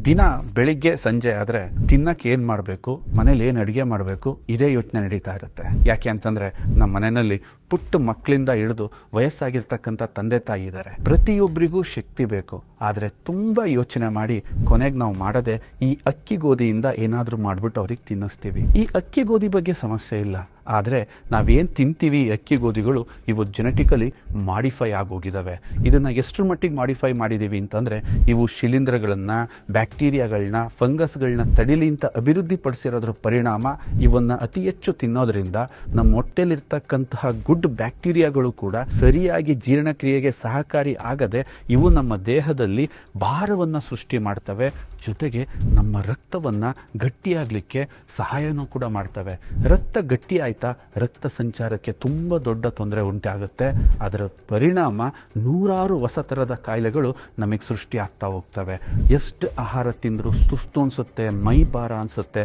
ದಿನ ಬೆಳಿಗ್ಗೆ ಸಂಜೆ ಆದರೆ ತಿನ್ನಕ್ಕೆ ಏನು ಮಾಡಬೇಕು, ಮನೇಲಿ ಏನು ಅಡುಗೆ ಮಾಡಬೇಕು, ಇದೇ ಯೋಚನೆ ನಡೀತಾ ಇರುತ್ತೆ. ಯಾಕೆ ಅಂತಂದರೆ ನಮ್ಮ ಮನೆಯಲ್ಲಿ ಪುಟ್ಟ ಮಕ್ಕಳಿಂದ ಹಿಡಿದು ವಯಸ್ಸಾಗಿರ್ತಕ್ಕಂಥ ತಂದೆ ತಾಯಿ ಇದ್ದಾರೆ. ಪ್ರತಿಯೊಬ್ಬರಿಗೂ ಶಕ್ತಿ ಬೇಕು. ಆದರೆ ತುಂಬ ಯೋಚನೆ ಮಾಡಿ ಕೊನೆಗೆ ನಾವು ಮಾಡೋದೆ ಈ ಅಕ್ಕಿ ಗೋಧಿಯಿಂದ ಏನಾದರೂ ಮಾಡಿಬಿಟ್ಟು ಅವ್ರಿಗೆ ತಿನ್ನಿಸ್ತೀವಿ. ಈ ಅಕ್ಕಿ ಗೋಧಿ ಬಗ್ಗೆ ಸಮಸ್ಯೆ ಇಲ್ಲ, ಆದರೆ ನಾವೇನು ತಿಂತೀವಿ ಈ ಅಕ್ಕಿ ಗೋಧಿಗಳು ಇವು ಜೆನೆಟಿಕಲಿ ಮಾಡಿಫೈ ಆಗೋಗಿದ್ದಾವೆ. ಇದನ್ನು ಎಷ್ಟರ ಮಟ್ಟಿಗೆ ಮಾಡಿಫೈ ಮಾಡಿದ್ದೀವಿ ಅಂತಂದರೆ ಇವು ಶಿಲೀಂಧ್ರಗಳನ್ನು, ಬ್ಯಾಕ್ಟೀರಿಯಾಗಳನ್ನ, ಫಂಗಸ್ಗಳನ್ನ ತಡಿಲಿ ಅಂತ ಅಭಿವೃದ್ಧಿಪಡಿಸಿರೋದ್ರ ಪರಿಣಾಮ ಇವನ್ನು ಅತಿ ಹೆಚ್ಚು ತಿನ್ನೋದ್ರಿಂದ ನಮ್ಮ ಹೊಟ್ಟೆಲಿರ್ತಕ್ಕಂತಹ ಗುಡ್ ಬ್ಯಾಕ್ಟೀರಿಯಾಗಳು ಕೂಡ ಸರಿಯಾಗಿ ಜೀರ್ಣಕ್ರಿಯೆಗೆ ಸಹಕಾರಿ ಆಗದೆ ಇವು ನಮ್ಮ ದೇಹದಲ್ಲಿ ಭಾರವನ್ನು ಸೃಷ್ಟಿ ಮಾಡ್ತವೆ. ಜೊತೆಗೆ ನಮ್ಮ ರಕ್ತವನ್ನು ಗಟ್ಟಿಯಾಗಲಿಕ್ಕೆ ಸಹಾಯನೂ ಕೂಡ ಮಾಡ್ತವೆ. ರಕ್ತ ಗಟ್ಟಿ ಆಯ್ತಾ ರಕ್ತ ಸಂಚಾರಕ್ಕೆ ತುಂಬ ದೊಡ್ಡ ತೊಂದರೆ ಉಂಟಾಗುತ್ತೆ. ಅದರ ಪರಿಣಾಮ ನೂರಾರು ಹೊಸ ಥರದ ಕಾಯಿಲೆಗಳು ನಮಗೆ ಸೃಷ್ಟಿ ಆಗ್ತಾ ಹೋಗ್ತವೆ. ಎಷ್ಟು ಆಹಾರ ತಿಂದರೂ ಸುಸ್ತು ಅನಿಸುತ್ತೆ, ಮೈ ಭಾರ ಅನಿಸುತ್ತೆ,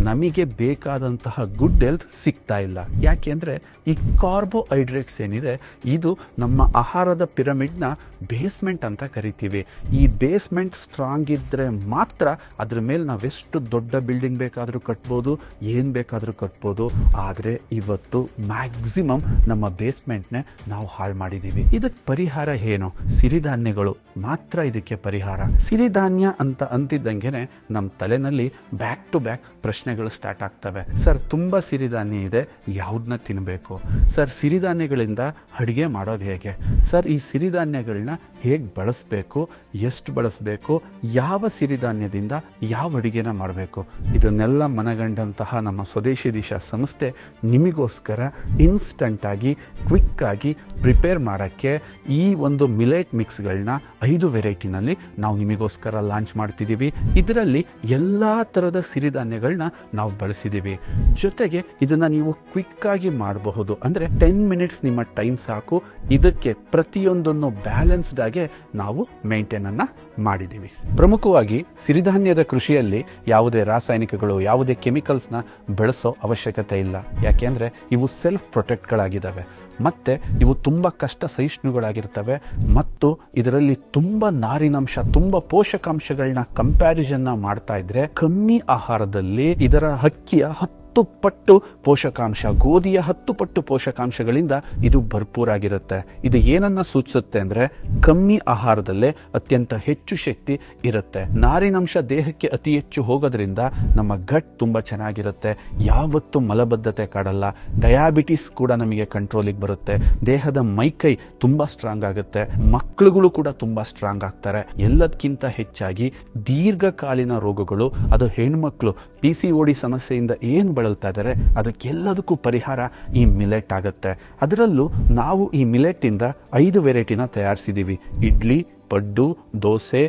ನಮಗೆ ಬೇಕಾದಂತಹ ಗುಡ್ ಹೆಲ್ತ್ ಸಿಗ್ತಾ ಇಲ್ಲ. ಯಾಕೆ ಅಂದರೆ ಈ ಕಾರ್ಬೋಹೈಡ್ರೇಟ್ಸ್ ಏನಿದೆ ಇದು ನಮ್ಮ ಆಹಾರದ ಪಿರಮಿಡ್ನ ಬೇಸ್ಮೆಂಟ್ ಅಂತ ಕರಿತೀವಿ. ಈ ಬೇಸ್ಮೆಂಟ್ ಸ್ಟ್ರಾಂಗ್ ಇದ್ದರೆ ಮಾತ್ರ ಅದ್ರ ಮೇಲೆ ನಾವೆಷ್ಟು ದೊಡ್ಡ ಬಿಲ್ಡಿಂಗ್ ಬೇಕಾದರೂ ಕಟ್ಬೋದು, ಏನು ಬೇಕಾದರೂ ಕಟ್ಬೋದು. ಆದರೆ ಇವತ್ತು ಮ್ಯಾಕ್ಸಿಮಮ್ ನಮ್ಮ ಬೇಸ್ಮೆಂಟ್ನೇ ನಾವು ಹಾಳು ಮಾಡಿದ್ದೀವಿ. ಇದಕ್ಕೆ ಪರಿಹಾರ ಏನು? ಸಿರಿಧಾನ್ಯಗಳು ಮಾತ್ರ ಇದಕ್ಕೆ ಪರಿಹಾರ. ಸಿರಿಧಾನ್ಯ ಅಂತ ಅಂತಿದ್ದಂಗೆ ನಮ್ಮ ತಲೆನಲ್ಲಿ ಬ್ಯಾಕ್ ಟು ಬ್ಯಾಕ್ ಪ್ರಶ್ನೆಗಳು ಸ್ಟಾರ್ಟ್ ಆಗ್ತವೆ. ಸರ್, ತುಂಬ ಸಿರಿಧಾನ್ಯ ಇದೆ, ಯಾವುದನ್ನ ತಿನ್ನಬೇಕು? ಸರ್, ಸಿರಿಧಾನ್ಯಗಳಿಂದ ಅಡುಗೆ ಮಾಡೋದು ಹೇಗೆ? ಸರ್, ಈ ಸಿರಿಧಾನ್ಯಗಳನ್ನ ಹೇಗೆ ಬಳಸಬೇಕು, ಎಷ್ಟು ಬಳಸಬೇಕು, ಯಾವ ಸಿರಿಧಾನ್ಯದಿಂದ ಯಾವ ಅಡುಗೆನ ಮಾಡಬೇಕು? ಇದನ್ನೆಲ್ಲ ಮನಗಂಡಂತಹ ನಮ್ಮ ಸ್ವದೇಶಿ ದಿಶಾ ಸಂಸ್ಥೆ ನಿಮಗೋಸ್ಕರ ಇನ್ಸ್ಟಂಟಾಗಿ ಕ್ವಿಕ್ಕಾಗಿ ಪ್ರಿಪೇರ್ ಮಾಡೋಕ್ಕೆ ಈ ಒಂದು ಮಿಲೆಟ್ ಮಿಕ್ಸ್ಗಳನ್ನ 5 ವೆರೈಟಿನಲ್ಲಿ ನಾವು ನಿಮಗೋಸ್ಕರ ಲಾಂಚ್ ಮಾಡ್ತಿದ್ದೀವಿ. ಇದರಲ್ಲಿ ಎಲ್ಲ ಥರದ ಸಿರಿಧಾನ್ಯಗಳನ್ನ ನಾವು ಬಳಸಿದ್ದೀವಿ. ಜೊತೆಗೆ ಇದನ್ನು ನೀವು ಕ್ವಿಕ್ಕಾಗಿ ಮಾಡಬಹುದು. ಅಂದರೆ 10 ಮಿನಿಟ್ಸ್ ನಿಮ್ಮ ಟೈಮ್ ಸಾಕು. ಇದಕ್ಕೆ ಪ್ರತಿಯೊಂದನ್ನು ಬ್ಯಾಲೆನ್ಸ್ಡ್ ಆಗಿ ನಾವು ಮೇಂಟೈನ್ ಅನ್ನ ಮಾಡಿದ್ದೀವಿ. ಪ್ರಮುಖವಾಗಿ ಸಿರಿಧಾನ್ಯದ ಕೃಷಿಯಲ್ಲಿ ಯಾವುದೇ ರಾಸಾಯನಿಕಗಳು, ಯಾವುದೇ ಕೆಮಿಕಲ್ಸ್ನ ಬಳಸೋ ಅವಶ್ಯಕತೆ ಇಲ್ಲ. ಯಾಕೆಂದರೆ ಇವು ಸೆಲ್ಫ್ ಪ್ರೊಟೆಕ್ಟ್ಗಳಾಗಿದ್ದಾವೆ ಮತ್ತು ಇವು ತುಂಬ ಕಷ್ಟ ಸಹಿಷ್ಣುಗಳಾಗಿರ್ತವೆ. ಮತ್ತು ಇದರಲ್ಲಿ ತುಂಬ ನಾರಿನಾಂಶ, ತುಂಬ ಪೋಷಕಾಂಶಗಳನ್ನ ಕಂಪ್ಯಾರಿಸನ್ನ ಮಾಡ್ತಾ ಇದ್ರೆ ಕಮ್ಮಿ ಆಹಾರದಲ್ಲಿ ಇದರ ಅಕ್ಕಿಯ 10 ಪಟ್ಟು ಪೋಷಕಾಂಶ, ಗೋಧಿಯ 10 ಪಟ್ಟು ಪೋಷಕಾಂಶಗಳಿಂದ ಇದು ಭರ್ಪೂರಾಗಿರುತ್ತೆ. ಇದು ಏನನ್ನ ಸೂಚಿಸುತ್ತೆ ಅಂದರೆ ಕಮ್ಮಿ ಆಹಾರದಲ್ಲೇ ಅತ್ಯಂತ ಹೆಚ್ಚು ಶಕ್ತಿ ಇರುತ್ತೆ. ನಾರಿನಾಂಶ ದೇಹಕ್ಕೆ ಅತಿ ಹೆಚ್ಚು ಹೋಗೋದ್ರಿಂದ ನಮ್ಮ ಗಟ್ ತುಂಬ ಚೆನ್ನಾಗಿರುತ್ತೆ. ಯಾವತ್ತೂ ಮಲಬದ್ಧತೆ ಕಾಡಲ್ಲ. ಡಯಾಬಿಟಿಸ್ ಕೂಡ ನಮಗೆ ಕಂಟ್ರೋಲಿಗೆ ಬರುತ್ತೆ. ದೇಹದ ಮೈಕೈ ತುಂಬ ಸ್ಟ್ರಾಂಗ್ ಆಗುತ್ತೆ. ಮಕ್ಕಳುಗಳು ಕೂಡ ತುಂಬ ಸ್ಟ್ರಾಂಗ್ ಆಗ್ತಾರೆ. ಎಲ್ಲದಕ್ಕಿಂತ ಹೆಚ್ಚಾಗಿ ದೀರ್ಘಕಾಲೀನ ರೋಗಗಳು, ಅದು ಹೆಣ್ಮಕ್ಳು PCOD ಸಮಸ್ಯೆಯಿಂದ ಏನು ಬಳಲ್ತಾ ಇದ್ದಾರೆ ಅದಕ್ಕೆಲ್ಲದಕ್ಕೂ ಪರಿಹಾರ ಈ ಮಿಲೆಟ್ ಆಗುತ್ತೆ. ಅದರಲ್ಲೂ ನಾವು ಈ ಮಿಲೆಟ್ಟಿಂದ 5 ವೆರೈಟಿನ ತಯಾರಿಸಿದ್ದೀವಿ. ಇಡ್ಲಿ, ಪಡ್ಡು, ದೋಸೆ,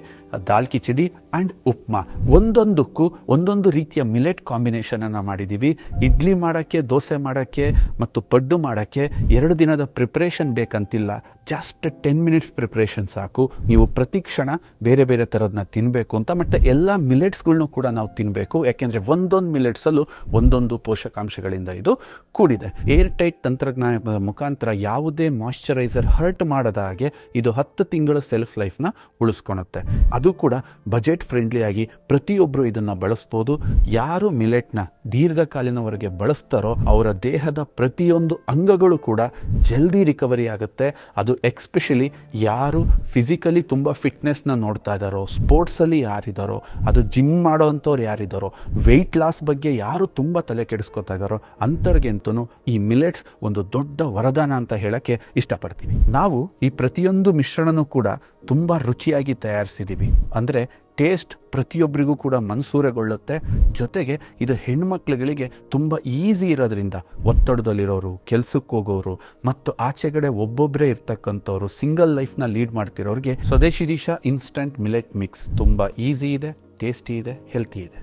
ದಾಲ್ ಕಿಚಡಿ ಆ್ಯಂಡ್ ಉಪ್ಮಾ. ಒಂದೊಂದಕ್ಕೂ ಒಂದೊಂದು ರೀತಿಯ ಮಿಲೆಟ್ ಕಾಂಬಿನೇಷನನ್ನು ಮಾಡಿದ್ದೀವಿ. ಇಡ್ಲಿ ಮಾಡೋಕ್ಕೆ, ದೋಸೆ ಮಾಡೋಕ್ಕೆ ಮತ್ತು ಪಡ್ಡು ಮಾಡೋಕ್ಕೆ 2 ದಿನದ ಪ್ರಿಪ್ರೇಷನ್ ಬೇಕಂತಿಲ್ಲ. ಜಸ್ಟ್ 10 ಮಿನಿಟ್ಸ್ ಪ್ರಿಪ್ರೇಷನ್ ಸಾಕು. ನೀವು ಪ್ರತಿ ಕ್ಷಣ ಬೇರೆ ಬೇರೆ ಥರದನ್ನ ತಿನ್ನಬೇಕು ಅಂತ. ಮತ್ತು ಎಲ್ಲ ಮಿಲೆಟ್ಸ್ಗಳ್ನೂ ಕೂಡ ನಾವು ತಿನ್ನಬೇಕು. ಯಾಕೆಂದರೆ ಒಂದೊಂದು ಮಿಲೆಟ್ಸಲ್ಲೂ ಒಂದೊಂದು ಪೋಷಕಾಂಶಗಳಿಂದ ಇದು ಕೂಡಿದೆ. ಏರ್ ಟೈಟ್ ತಂತ್ರಜ್ಞಾನದ ಮುಖಾಂತರ ಯಾವುದೇ ಮಾಯ್ಶ್ಚರೈಸರ್ ಹರ್ಟ್ ಮಾಡದ ಹಾಗೆ ಇದು 10 ತಿಂಗಳ ಸೆಲ್ಫ್ ಲೈಫ್ನ ಉಳಿಸ್ಕೊಳುತ್ತೆ. ಅದು ಕೂಡ ಬಜೆಟ್ ಫ್ರೆಂಡ್ಲಿ ಆಗಿ ಪ್ರತಿಯೊಬ್ಬರು ಇದನ್ನು ಬಳಸ್ಬೋದು. ಯಾರು ಮಿಲೆಟ್ನ ದೀರ್ಘಕಾಲಿನವರೆಗೆ ಬಳಸ್ತಾರೋ ಅವರ ದೇಹದ ಪ್ರತಿಯೊಂದು ಅಂಗಗಳು ಕೂಡ ಜಲ್ದಿ ರಿಕವರಿ ಆಗುತ್ತೆ. ಅದು ಎಕ್ಸ್ಪೆಷಲಿ ಯಾರು ಫಿಸಿಕಲಿ ತುಂಬ ಫಿಟ್ನೆಸ್ನ ನೋಡ್ತಾ ಇದ್ದಾರೋ, ಸ್ಪೋರ್ಟ್ಸಲ್ಲಿ ಯಾರಿದ್ದಾರೋ, ಅದು ಜಿಮ್ ಮಾಡೋ ಅಂಥವ್ರು ಯಾರಿದ್ದಾರೋ, ವೆಯ್ಟ್ ಲಾಸ್ ಬಗ್ಗೆ ಯಾರು ತುಂಬ ತಲೆ ಕೆಡಿಸ್ಕೊತಾ ಇದ್ದಾರೋ ಅಂಥವ್ರಿಗಂತೂ ಈ ಮಿಲೆಟ್ಸ್ ಒಂದು ದೊಡ್ಡ ವರದಾನ ಅಂತ ಹೇಳಕ್ಕೆ ಇಷ್ಟಪಡ್ತೀನಿ. ನಾವು ಈ ಪ್ರತಿಯೊಂದು ಮಿಶ್ರಣನೂ ಕೂಡ ತುಂಬ ರುಚಿಯಾಗಿ ತಯಾರಿಸಿದ್ದೀವಿ. ಅಂದರೆ ಟೇಸ್ಟ್ ಪ್ರತಿಯೊಬ್ಬರಿಗೂ ಕೂಡ ಮನಸೂರೆಗೊಳ್ಳುತ್ತೆ. ಜೊತೆಗೆ ಇದು ಹೆಣ್ಮಕ್ಳುಗಳಿಗೆ ತುಂಬ ಈಸಿ ಇರೋದ್ರಿಂದ ಒತ್ತಡದಲ್ಲಿರೋರು, ಕೆಲಸಕ್ಕೆ ಹೋಗೋರು ಮತ್ತು ಆಚೆಗಡೆ ಒಬ್ಬೊಬ್ಬರೇ ಇರ್ತಕ್ಕಂಥವ್ರು, ಸಿಂಗಲ್ ಲೈಫ್ನ ಲೀಡ್ ಮಾಡ್ತಿರೋರಿಗೆ ಸ್ವದೇಶಿ ದಿಶಾ ಇನ್ಸ್ಟಂಟ್ ಮಿಲೆಟ್ ಮಿಕ್ಸ್ ತುಂಬ ಈಸಿ ಇದೆ, ಟೇಸ್ಟಿ ಇದೆ, ಹೆಲ್ತಿ ಇದೆ.